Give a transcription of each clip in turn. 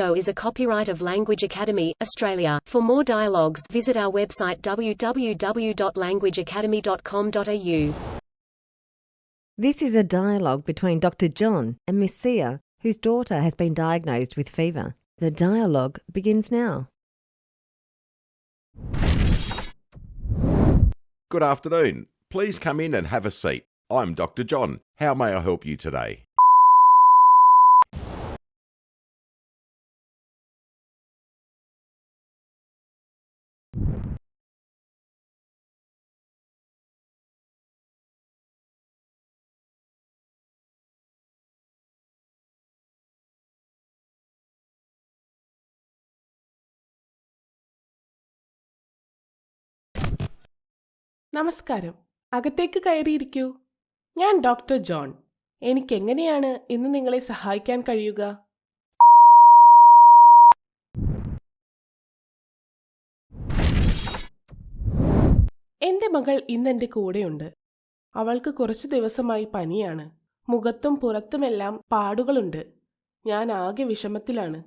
audio is a copyright of Language Academy, Australia. For more dialogues, visit our website www.languageacademy.com.au. This is a dialogue between Dr. John and Miss Sia, whose daughter has been diagnosed with fever. The dialogue begins now. Good afternoon. Please come in and have a seat. I'm Dr. John. How may I help you today? നമസ്കാരം. അകത്തേക്ക് കയറിയിരിക്കൂ. ഞാൻ doctor John. എനിക്കെങ്ങനെയാണ് ഇന്ന് നിങ്ങളെ സഹായിക്കാൻ കഴിയുക? എൻ്റെ മകൾ ഇന്നെൻ്റെ കൂടെയുണ്ട്. അവൾക്ക് കുറച്ച് ദിവസമായി പനിയാണ്. മുഖത്തും പുറത്തുമെല്ലാം പാടുകളുണ്ട്. ഞാൻ ആകെ വിഷമത്തിലാണ്.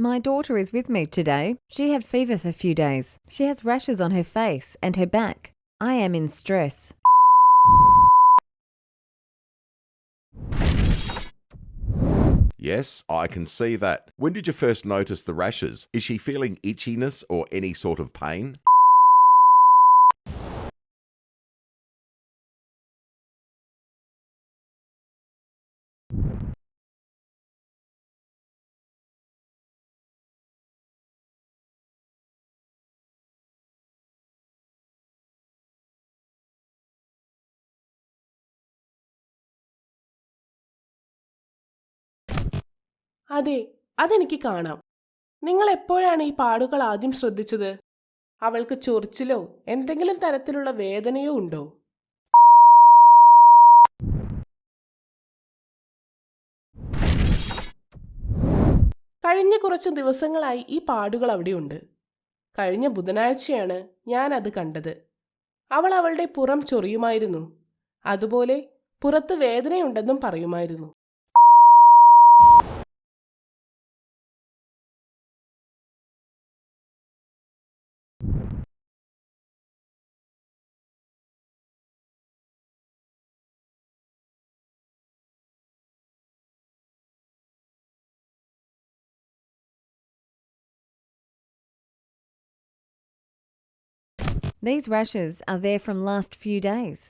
My daughter is with me today. She had fever for a few days. She has rashes on her face and her back. I am in stress. Yes, I can see that. When did you first notice the rashes? Is she feeling itchiness or any sort of pain? അതെ, അതെനിക്ക് കാണാം. നിങ്ങൾ എപ്പോഴാണ് ഈ പാടുകൾ ആദ്യം ശ്രദ്ധിച്ചത്? അവൾക്ക് ചൊറിച്ചിലോ എന്തെങ്കിലും തരത്തിലുള്ള വേദനയോ ഉണ്ടോ? കഴിഞ്ഞ കുറച്ച് ദിവസങ്ങളായി ഈ പാടുകൾ അവിടെയുണ്ട്. കഴിഞ്ഞ ബുധനാഴ്ചയാണ് ഞാൻ അത് കണ്ടത്. അവൾ അവളുടെ പുറം ചൊറിയുമായിരുന്നു. അതുപോലെ പുറത്ത് വേദനയുണ്ടെന്നും പറയുമായിരുന്നു. These rashes are there from last few days.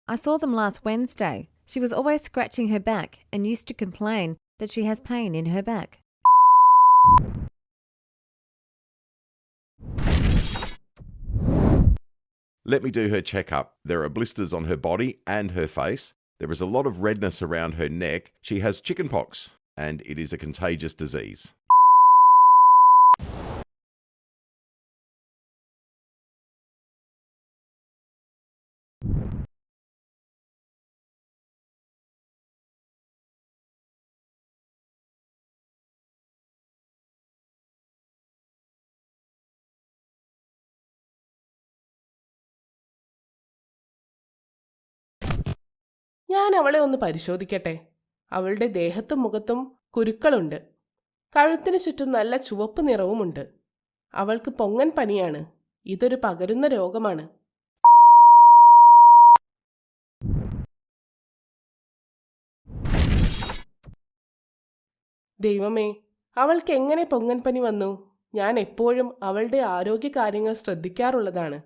I saw them last Wednesday. She was always scratching her back and used to complain that she has pain in her back. Let me do her checkup. There are blisters on her body and her face. There is a lot of redness around her neck. She has chickenpox, and it is a contagious disease. ഞാൻ അവളെ ഒന്ന് പരിശോധിക്കട്ടെ. അവളുടെ ദേഹത്തും മുഖത്തും കുരുക്കളുണ്ട്. കഴുത്തിന് ചുറ്റും നല്ല ചുവപ്പ് നിറവുമുണ്ട്. അവൾക്ക് പൊങ്ങൻ പനിയാണ്. ഇതൊരു പകരുന്ന രോഗമാണ്. ദൈവമേ, അവൾക്ക് എങ്ങനെ പൊങ്ങൻ പനി വന്നു? ഞാൻ എപ്പോഴും അവളുടെ ആരോഗ്യ കാര്യങ്ങൾ ശ്രദ്ധിക്കാറുള്ളതാണ്.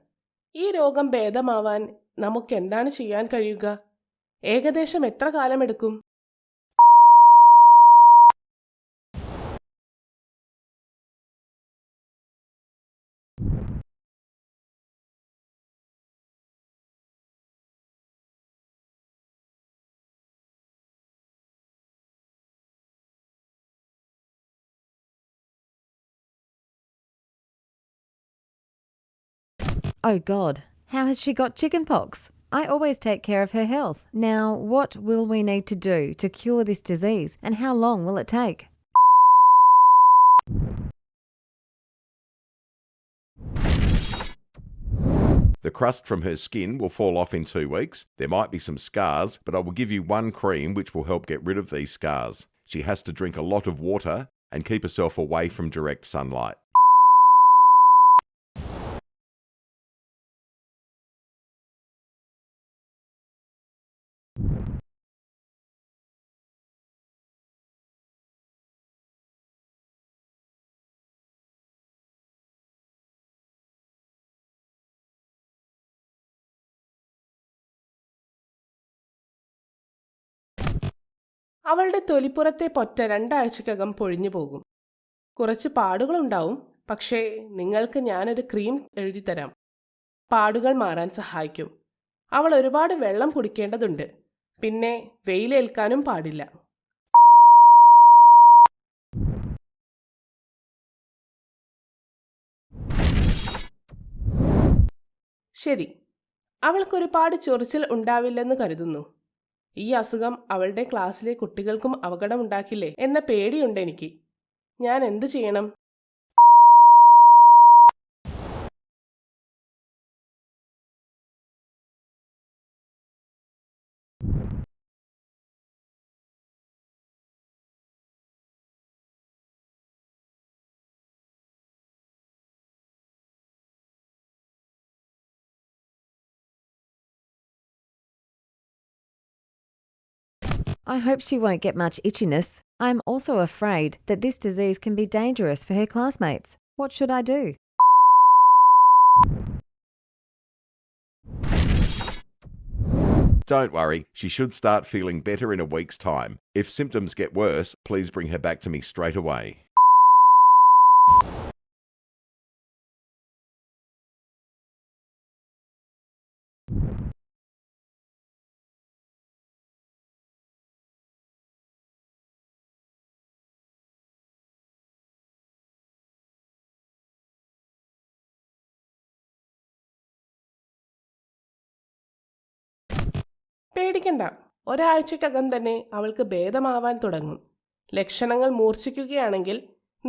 ഈ രോഗം ഭേദമാവാൻ നമുക്കെന്താണ് ചെയ്യാൻ കഴിയുക? ഏകദേശം എത്ര കാലമെടുക്കും? Oh God, How has she got chickenpox? I always take care of her health. Now, what will we need to do to cure this disease, and how long will it take? The crust from her skin will fall off in 2 weeks. There might be some scars, but I will give you one cream which will help get rid of these scars. She has to drink a lot of water and keep herself away from direct sunlight. അവളുടെ തൊലിപ്പുറത്തെ പൊറ്റ 2 ആഴ്ചക്കകം പൊഴിഞ്ഞു പോകും. കുറച്ച് പാടുകളുണ്ടാവും, പക്ഷേ നിങ്ങൾക്ക് ഞാനൊരു cream എഴുതിത്തരാം. പാടുകൾ മാറാൻ സഹായിക്കും. അവൾ ഒരുപാട് വെള്ളം കുടിക്കേണ്ടതുണ്ട്. പിന്നെ വെയിലേൽക്കാനും പാടില്ല. ശരി, അവൾക്കൊരുപാട് ചൊറിച്ചിൽ ഉണ്ടാവില്ലെന്ന് കരുതുന്നു. ഈ അസുഖം അവളുടെ ക്ലാസ്സിലെ കുട്ടികൾക്കും അപകടമുണ്ടാക്കില്ലേ എന്ന പേടിയുണ്ട് എനിക്ക്. ഞാൻ എന്ത് ചെയ്യണം? I hope she won't get much itchiness. I'm also afraid that this disease can be dangerous for her classmates. What should I do? Don't worry, she should start feeling better in a week's time. If symptoms get worse, please bring her back to me straight away. പേടിക്കണ്ട, ഒരാഴ്ചക്കകം തന്നെ അവൾക്ക് ഭേദമാവാൻ തുടങ്ങും. ലക്ഷണങ്ങൾ മൂർച്ഛിക്കുകയാണെങ്കിൽ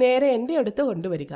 നേരെ എൻ്റെ അടുത്ത് കൊണ്ടുവരിക.